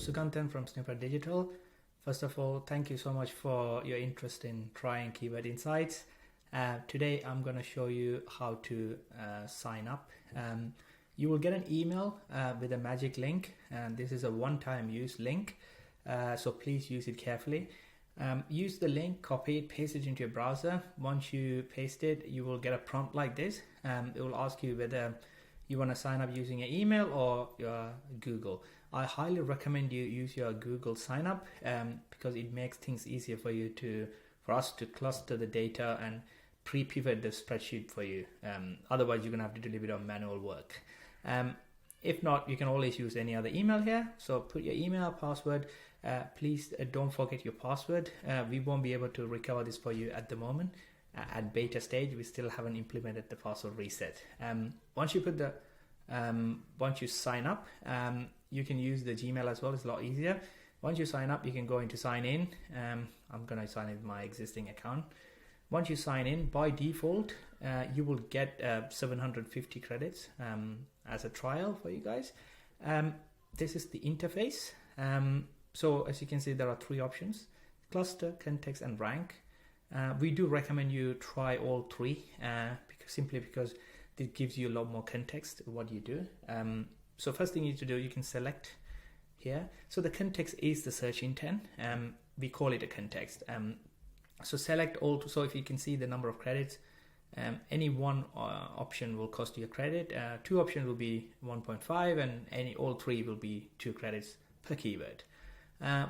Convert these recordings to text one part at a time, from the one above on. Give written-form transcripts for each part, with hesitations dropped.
Suganthan from Snippet Digital. First of all, thank you so much for your interest in trying Keyword Insights. Today I'm going to show you how to sign up. You will get an email with a magic link, and this is a one-time use link, so please use it carefully. Use the link, copy it, paste it into your browser. Once you paste it, you will get a prompt like this. It will ask you whether you want to sign up using your email or your Google. I highly recommend you use your Google sign up because it makes things easier for us to cluster the data and pre-pivot the spreadsheet for you. Otherwise, you're gonna have to do a little bit of manual work. If not, you can always use any other email here. So put your email, password. Please don't forget your password. We won't be able to recover this for you at the moment. At beta stage, we still haven't implemented the password reset. Once you sign up, you can use the Gmail as well. It's a lot easier. Once you sign up, you can go into sign in. I'm going to sign in with my existing account. Once you sign in, by default, you will get 750 credits as a trial for you guys. This is the interface. So as you can see, there are three options: cluster, context, and rank. We do recommend you try all three simply because it gives you a lot more context of what you do. So first thing you need to do, you can select here. So the context is the search intent. We call it a context. So select all. So if you can see the number of credits, any one option will cost you a credit. Two options will be 1.5, and all three will be 2 credits per keyword.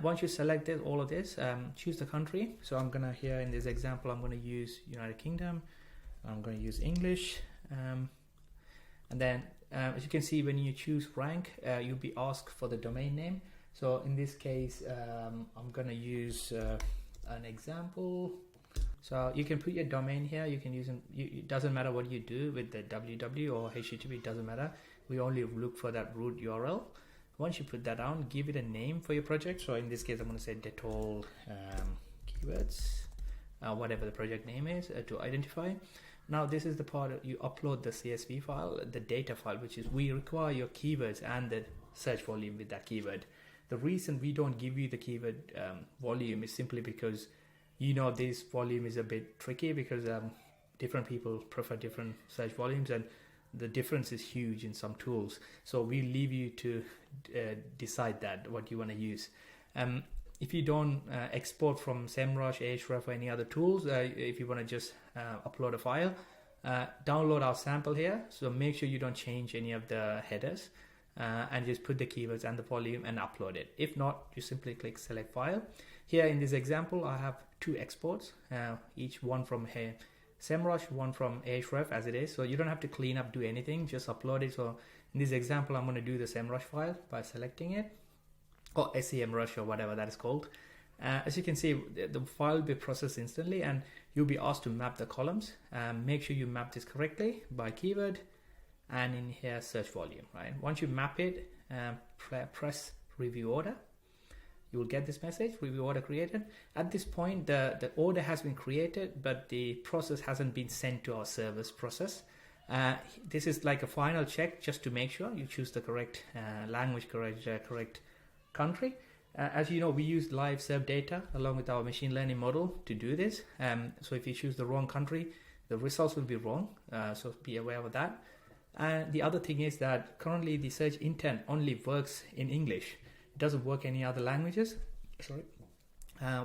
Once you selected all of this, choose the country. So I'm gonna here in this example, I'm gonna use United Kingdom. I'm gonna use English, and then as you can see, when you choose rank, you'll be asked for the domain name. So in this case, I'm gonna use an example. So you can put your domain here. You can use it doesn't matter what you do with the www or HTTP. It doesn't matter. We only look for that root URL. Once you put that down, give it a name for your project. So in this case, I'm going to say Dettol keywords, whatever the project name is to identify. Now this is the part you upload the CSV file, the data file, which is we require your keywords and the search volume with that keyword. The reason we don't give you the keyword volume is simply because this volume is a bit tricky because different people prefer different search volumes, and the difference is huge in some tools. So we leave you to decide that what you want to use. If you don't export from SEMrush, Ahrefs, or any other tools, if you want to just upload a file, download our sample here. So make sure you don't change any of the headers and just put the keywords and the volume and upload it. If not, you simply click select file. Here in this example, I have 2 exports, each one from here. SEMrush, one from Ahrefs as it is, so you don't have to clean up, do anything, just upload it. So in this example, I'm going to do the SEMrush file by selecting it, or SEMrush or whatever that is called. As you can see, the file will be processed instantly, and you'll be asked to map the columns. Make sure you map this correctly by keyword, and in here search volume. Right. Once you map it, press review order. You will get this message, review order created. At this point, the order has been created, but the process hasn't been sent to our service process. This is like a final check just to make sure you choose the correct language, correct country. As you know, we use live serve data along with our machine learning model to do this. So if you choose the wrong country, the results will be wrong. So be aware of that. And the other thing is that currently the search intent only works in English. It doesn't work any other languages. Sorry.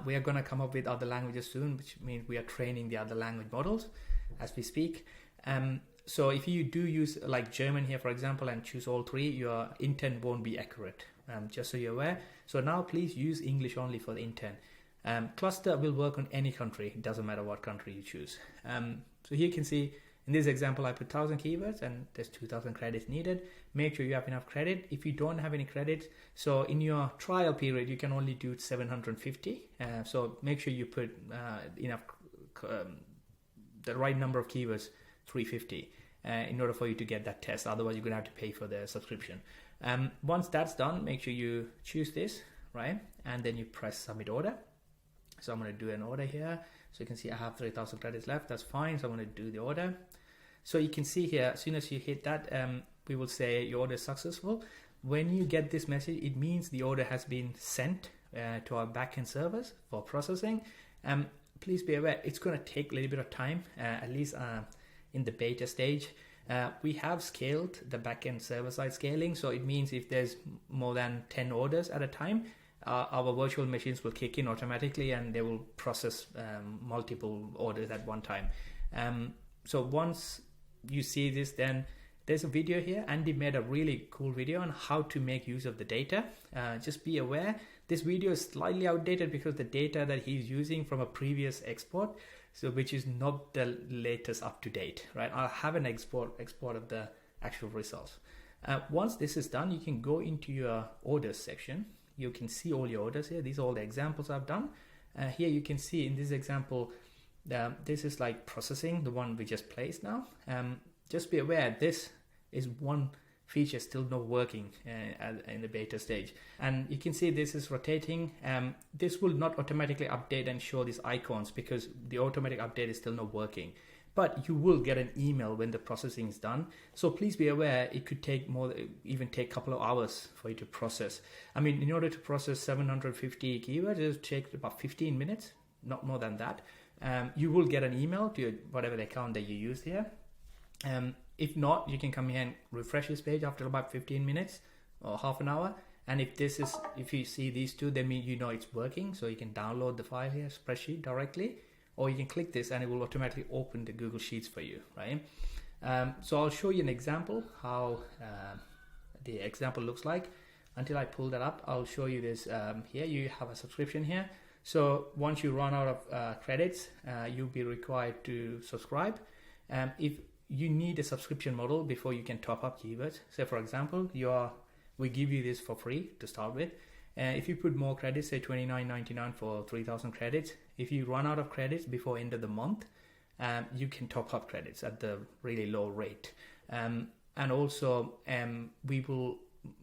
We are going to come up with other languages soon, which means we are training the other language models as we speak. So if you do use like German here, for example, and choose all 3, your intent won't be accurate, just so you're aware. So now please use English only for the intent. Cluster will work on any country. It doesn't matter what country you choose. So here you can see, in this example, I put 1,000 keywords and there's 2,000 credits needed. Make sure you have enough credit. If you don't have any credits, so in your trial period, you can only do 750. So make sure you put enough, the right number of keywords, 350, in order for you to get that test. Otherwise, you're gonna have to pay for the subscription. Once that's done, make sure you choose this, right? And then you press submit order. So I'm gonna do an order here. So you can see I have 3,000 credits left. That's fine. So I'm going to do the order. So you can see here, as soon as you hit that, we will say your order is successful. when you get this message, it means the order has been sent to our backend servers for processing. Please be aware, it's going to take a little bit of time, at least in the beta stage. We have scaled the backend server-side scaling, so it means if there's more than 10 orders at a time, our virtual machines will kick in automatically and they will process multiple orders at one time. So once you see this, then there's a video here. Andy made a really cool video on how to make use of the data. Just be aware, this video is slightly outdated because the data that he's using from a previous export, so which is not the latest up to date, right? I'll have an export of the actual results. Once this is done, you can go into your orders section. You can see all your orders here. These are all the examples I've done. Here you can see in this example, this is like processing, the one we just placed now. Just be aware, this is one feature still not working in the beta stage. And you can see this is rotating. This will not automatically update and show these icons because the automatic update is still not working. But you will get an email when the processing is done. So please be aware, it could take even take a couple of hours for you to process. I mean, in order to process 750 keywords, it will take about 15 minutes, not more than that. You will get an email to whatever account that you use here. If not, you can come here and refresh this page after about 15 minutes or half an hour. And if you see these two, then you know it's working. So you can download the file here, spreadsheet directly, or you can click this and it will automatically open the Google Sheets for you, right? So I'll show you an example, how the example looks like. Until I pull that up, I'll show you this. Here you have a subscription here. So once you run out of credits, you'll be required to subscribe. If you need a subscription model before you can top up keywords. Say for example, we give you this for free to start with. If you put more credits, say $29.99 for 3,000 credits, if you run out of credits before end of the month, you can top up credits at the really low rate. And also, we will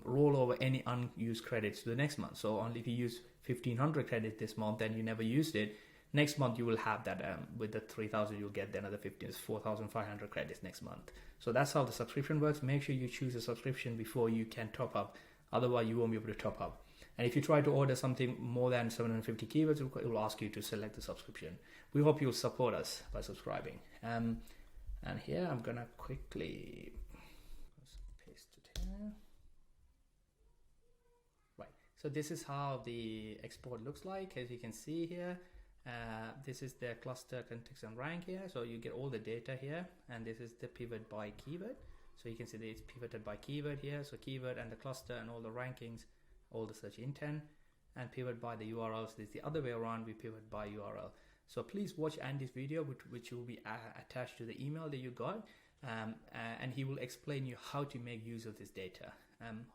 roll over any unused credits to the next month. So only if you use 1,500 credits this month and you never used it, next month you will have that. With the 3,000, you'll get another 4,500 credits next month. So that's how the subscription works. Make sure you choose a subscription before you can top up. Otherwise, you won't be able to top up. And if you try to order something more than 750 keywords, it will ask you to select the subscription. We hope you'll support us by subscribing. And here I'm gonna quickly paste it here. Right. So this is how the export looks like. As you can see here, this is the cluster, context, and rank here. So you get all the data here, and this is the pivot by keyword. So you can see that it's pivoted by keyword here. So keyword and the cluster and all the rankings, all the search intent, and pivot by the URLs. This is the other way around, we pivot by URL. So please watch Andy's video, which will be attached to the email that you got, and he will explain you how to make use of this data.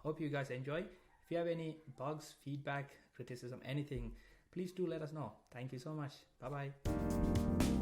Hope you guys enjoy. If you have any bugs, feedback, criticism, anything, please do let us know. Thank you so much. Bye bye.